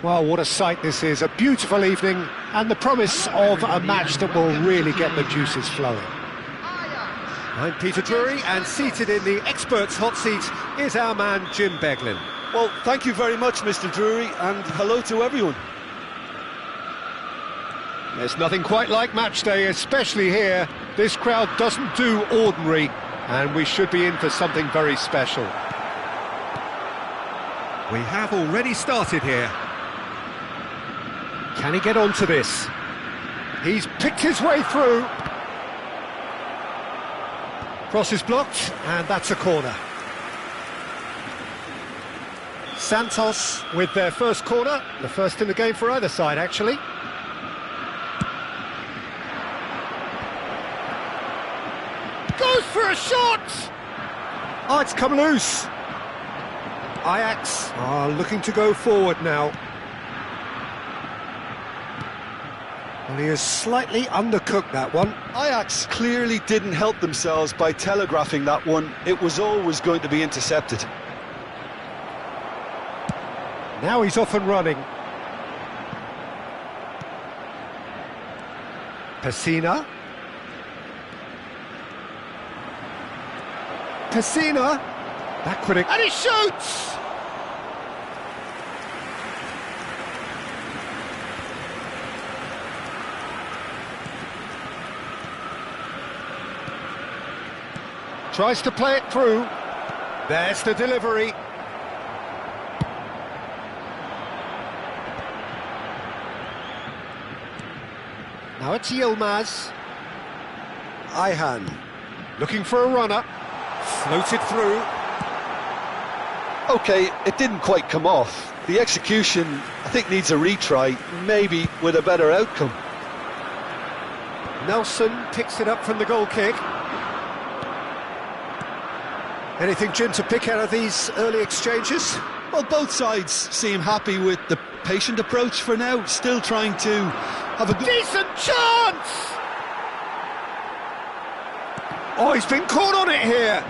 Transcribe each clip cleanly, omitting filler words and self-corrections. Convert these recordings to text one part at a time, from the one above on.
Well, what a sight this is, a beautiful evening and the promise of a match that will really get the juices flowing. I'm Peter Drury, and seated in the experts' hot seat is our man Jim Beglin. Well, thank you very much, Mr. Drury, and hello to everyone. There's nothing quite like match day, especially here. This crowd doesn't do ordinary, and we should be in for something very special. We have already started here. Can he get onto this? He's picked his way through. Cross is blocked, and that's a corner. Santos with their first corner, the first in the game for either side, actually. Goes for a shot! Oh, it's come loose. Ajax are looking to go forward now. Well, he has slightly undercooked that one. Ajax clearly didn't help themselves by telegraphing that one. It was always going to be intercepted. Now he's off and running. Pessina. Backward, and he shoots! Tries to play it through. There's the delivery. Now it's Yilmaz. Ayhan looking for a runner. Floated through. OK, it didn't quite come off. The execution, I think, needs a retry, maybe with a better outcome. Nelson picks it up from the goal kick. Anything, Jim, to pick out of these early exchanges? Well, both sides seem happy with the patient approach for now, still trying to have a decent chance! Oh, he's been caught on it here!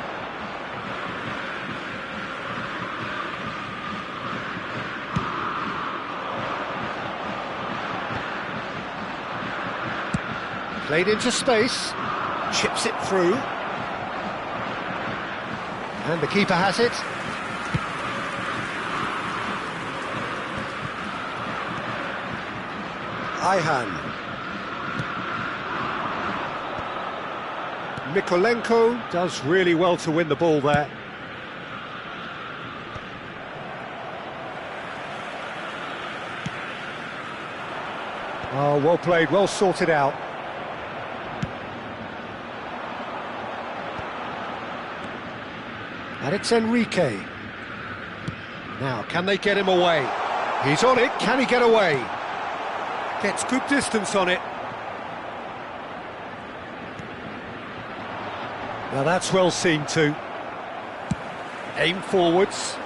Played into space, chips it through. And the keeper has it. Ayhan. Mikolenko does really well to win the ball there. Oh, well played, well sorted out. And it's Enrique. Now, can they get him away? He's on it, can he get away? Gets good distance on it. Now that's well seen too. Aim forwards.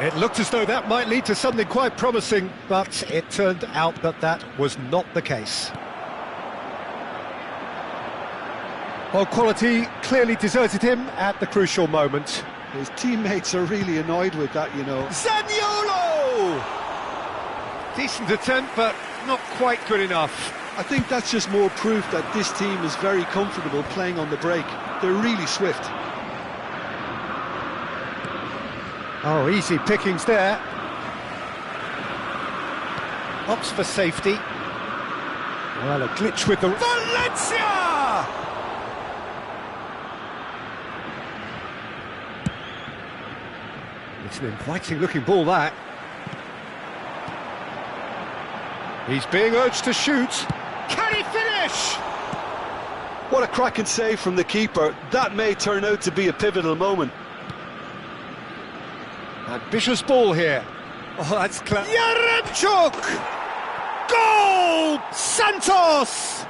It looked as though that might lead to something quite promising, but it turned out that that was not the case. Well, quality clearly deserted him at the crucial moment. His teammates are really annoyed with that, you know. Zaniolo! Decent attempt, but not quite good enough. I think that's just more proof that this team is very comfortable playing on the break. They're really swift. Oh, easy pickings there. Opts for safety. Well, a glitch with the... Valencia! It's an inviting-looking ball, that. He's being urged to shoot. Can he finish? What a cracking save from the keeper. That may turn out to be a pivotal moment. Ambitious ball here. Oh, that's clever. Yaremchuk! Goal! Santos!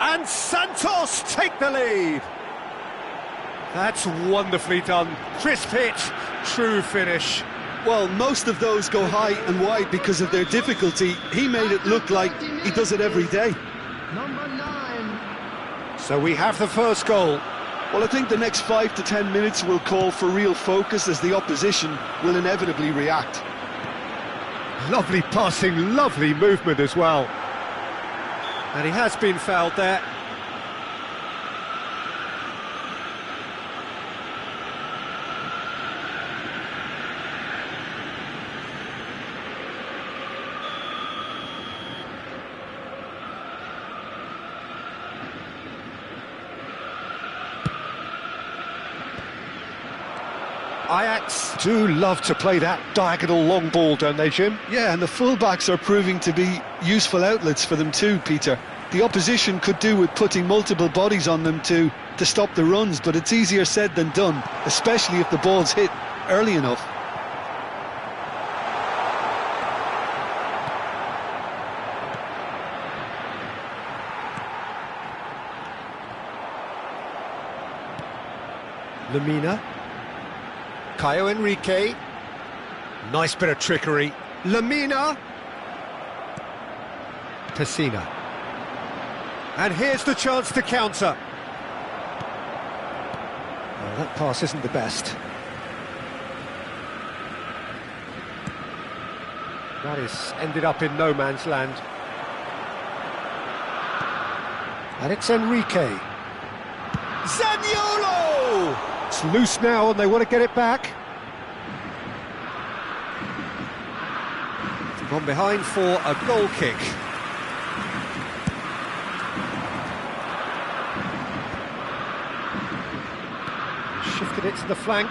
And Santos take the lead. That's wonderfully done. Crisp hit, true finish. Well, most of those go high and wide because of their difficulty. He made it look like he does it every day. Number 9. So we have the first goal. Well, I think the next 5 to 10 minutes will call for real focus as the opposition will inevitably react. Lovely passing, lovely movement as well. And he has been fouled there. Ajax do love to play that diagonal long ball, don't they, Jim? Yeah, and the fullbacks are proving to be useful outlets for them too, Peter. The opposition could do with putting multiple bodies on them to stop the runs, but it's easier said than done, especially if the ball's hit early enough. Lamina. Caio Henrique. Nice bit of trickery. Lamina. Pessina. And here's the chance to counter. Oh, that pass isn't the best. That is ended up in no man's land. And it's Enrique. Zaniolo! It's loose now and they want to get it back. Gone behind for a goal kick. Shifted it to the flank.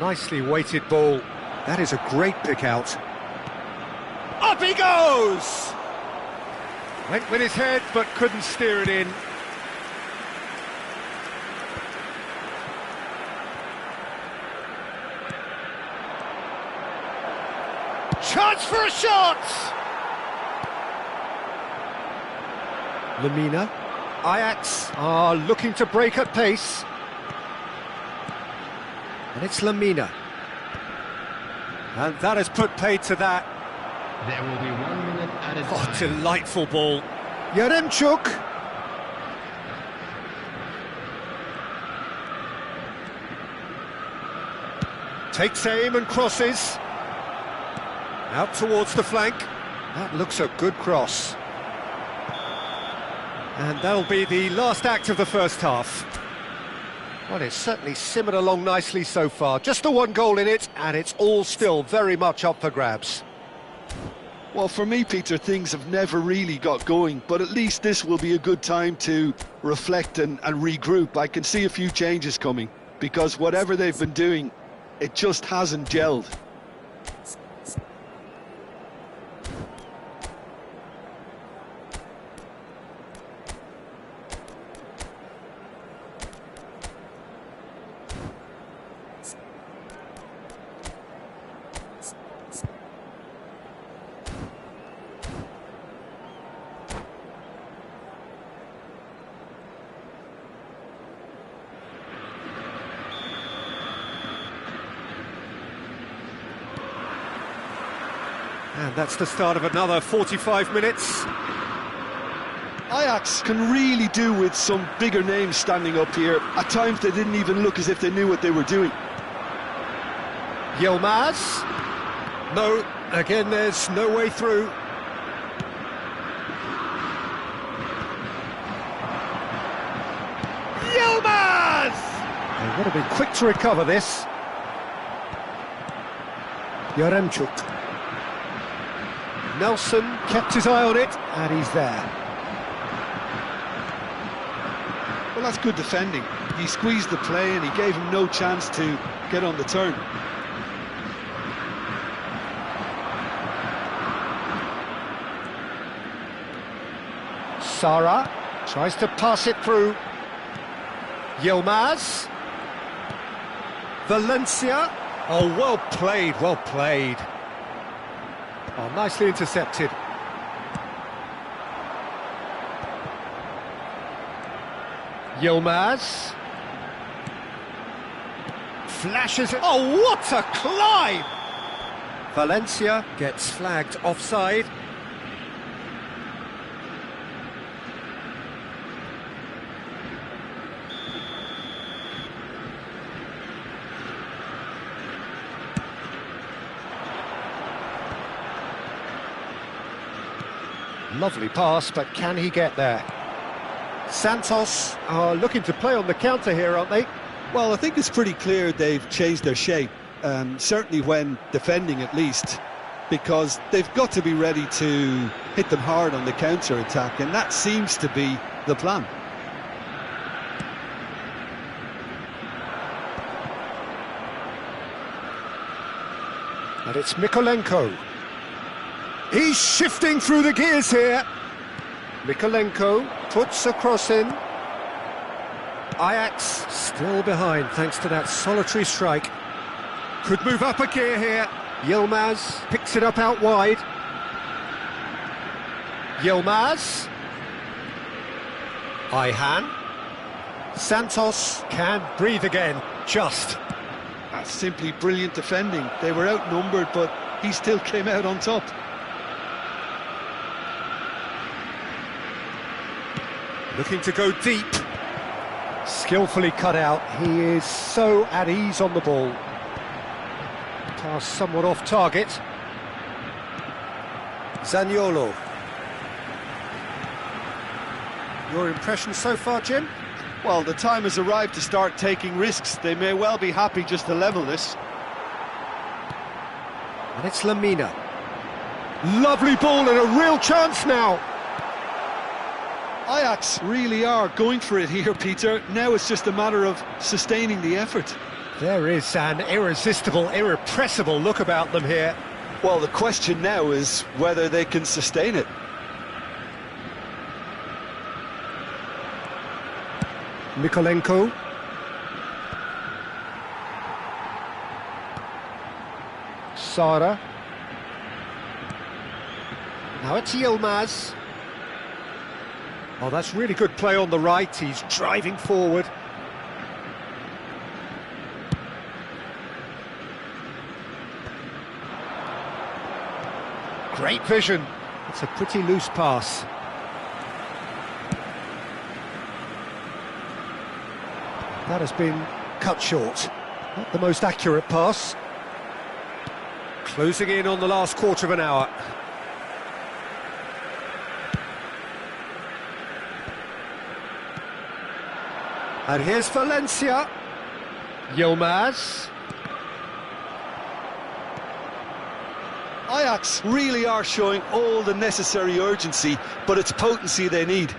Nicely weighted ball. That is a great pick out. Up he goes! Went with his head but couldn't steer it in. Chance for a shot! Lamina. Ajax are looking to break at pace. And it's Lamina. And that has put paid to that. There will be 1 minute at a time. Oh, delightful ball. Yaremchuk. Takes aim and crosses. Out towards the flank. That looks a good cross. And that'll be the last act of the first half. Well, it's certainly simmered along nicely so far. Just the one goal in it, and it's all still very much up for grabs. Well, for me, Peter, things have never really got going, but at least this will be a good time to reflect and regroup. I can see a few changes coming, because whatever they've been doing, it just hasn't gelled. And that's the start of another 45 minutes. Ajax can really do with some bigger names standing up here. At times they didn't even look as if they knew what they were doing. Yilmaz. No, again there's no way through. Yilmaz! They've got to be quick to recover this. Yaremchuk. Nelson kept his eye on it, and he's there. Well, that's good defending. He squeezed the play and he gave him no chance to get on the turn. Sara tries to pass it through. Yilmaz. Valencia. Oh, well played, well played. Oh, nicely intercepted. Yilmaz. Flashes it. Oh, what a climb! Valencia gets flagged offside. Lovely pass, but can he get there? Santos are looking to play on the counter here, aren't they? Well, I think it's pretty clear they've changed their shape, certainly when defending at least, because they've got to be ready to hit them hard on the counter-attack, and that seems to be the plan. And it's Mykolenko. He's shifting through the gears here. Mykolenko puts a cross in. Ajax still behind thanks to that solitary strike. Could move up a gear here. Yilmaz picks it up out wide. Yilmaz. Ayhan. Santos can breathe again, just. That's simply brilliant defending. They were outnumbered, but he still came out on top. Looking to go deep. Skillfully cut out. He is so at ease on the ball. Pass somewhat off target. Zaniolo. Your impression so far, Jim? Well, the time has arrived to start taking risks. They may well be happy just to level this. And it's Lamina. Lovely ball and a real chance now. Ajax really are going for it here, Peter. Now it's just a matter of sustaining the effort. There is an irresistible, irrepressible look about them here. Well, the question now is whether they can sustain it. Mykolenko. Sara. Now it's Yilmaz. Oh, that's really good play on the right. He's driving forward. Great vision. It's a pretty loose pass. That has been cut short. Not the most accurate pass. Closing in on the last quarter of an hour. And here's Valencia. Yilmaz. Ajax really are showing all the necessary urgency, but it's potency they need.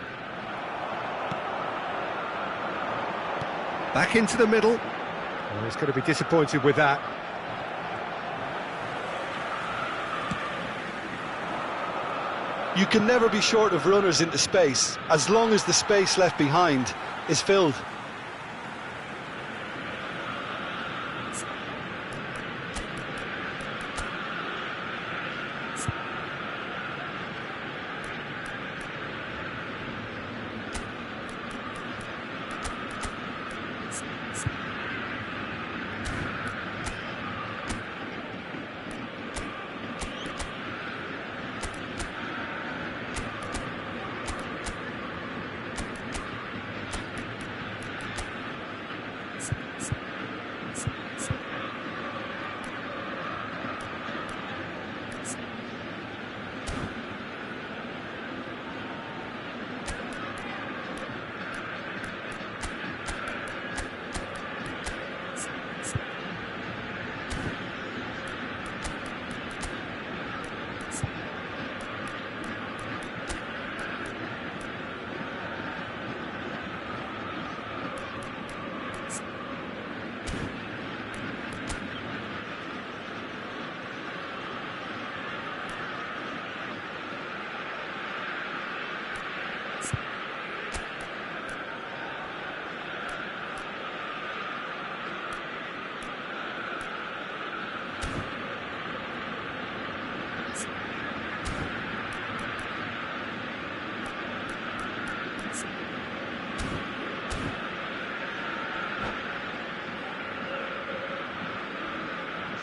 Back into the middle. Oh, he's going to be disappointed with that. You can never be short of runners into space, as long as the space left behind is filled.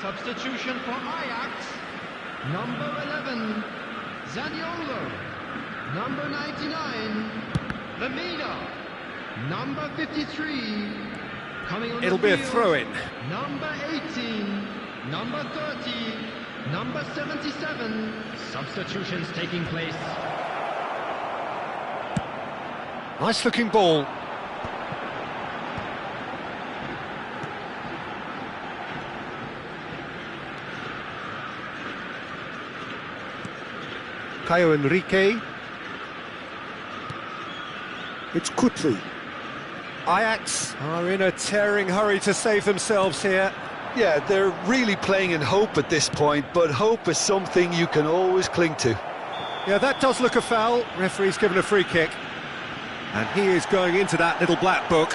Substitution for Ajax, number 11, Zaniolo, number 99, Lamina, number 53, coming on It'll the be a field, throw-in. number 18, number 30, number 77. Substitutions taking place. Nice looking ball. Caio Henrique. It's Kutlu. Ajax are in a tearing hurry to save themselves here. Yeah, they're really playing in hope at this point, but hope is something you can always cling to. Yeah, that does look a foul. Referee's given a free kick. And he is going into that little black book.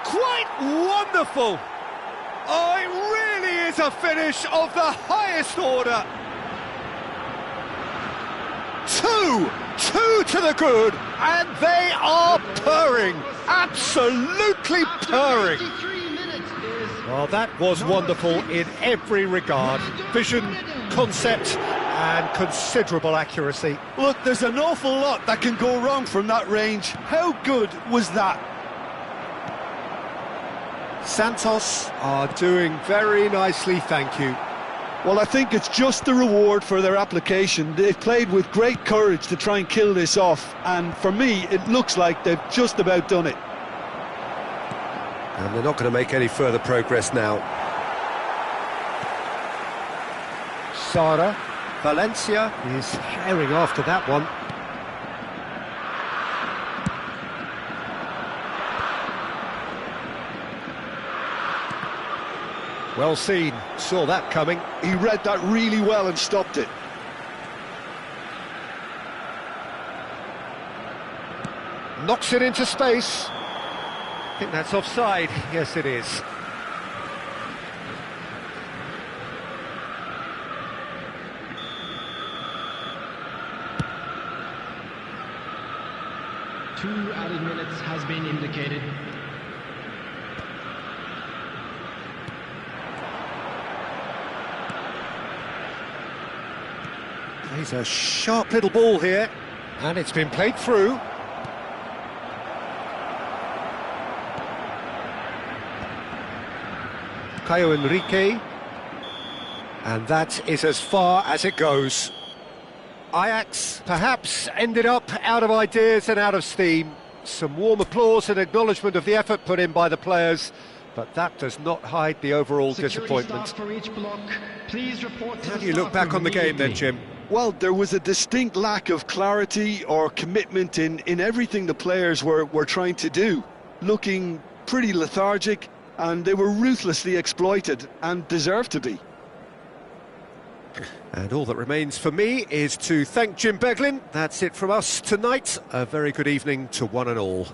Quite wonderful! Oh, it really is a finish of the highest order. Two to the good, and they are purring, absolutely purring. Well, that was wonderful in every regard. Vision, concept, and considerable accuracy. Look, there's an awful lot that can go wrong from that range. How good was that? Santos are doing very nicely, thank you. Well, I think it's just the reward for their application. They've played with great courage to try and kill this off, and for me, it looks like they've just about done it. And they're not going to make any further progress now. Sara, Valencia is herring after that one. Well seen, saw that coming. He read that really well and stopped it. Knocks it into space. I think that's offside. Yes, it is. Two added minutes has been indicated. He's a sharp little ball here, and it's been played through. Caio Henrique, and that is as far as it goes. Ajax perhaps ended up out of ideas and out of steam. Some warm applause and acknowledgement of the effort put in by the players, but that does not hide the overall disappointment. For each block, please report to How do you look back on the game then, Jim? Well, there was a distinct lack of clarity or commitment in everything the players were trying to do. Looking pretty lethargic, and they were ruthlessly exploited and deserved to be. And all that remains for me is to thank Jim Beglin. That's it from us tonight. A very good evening to one and all.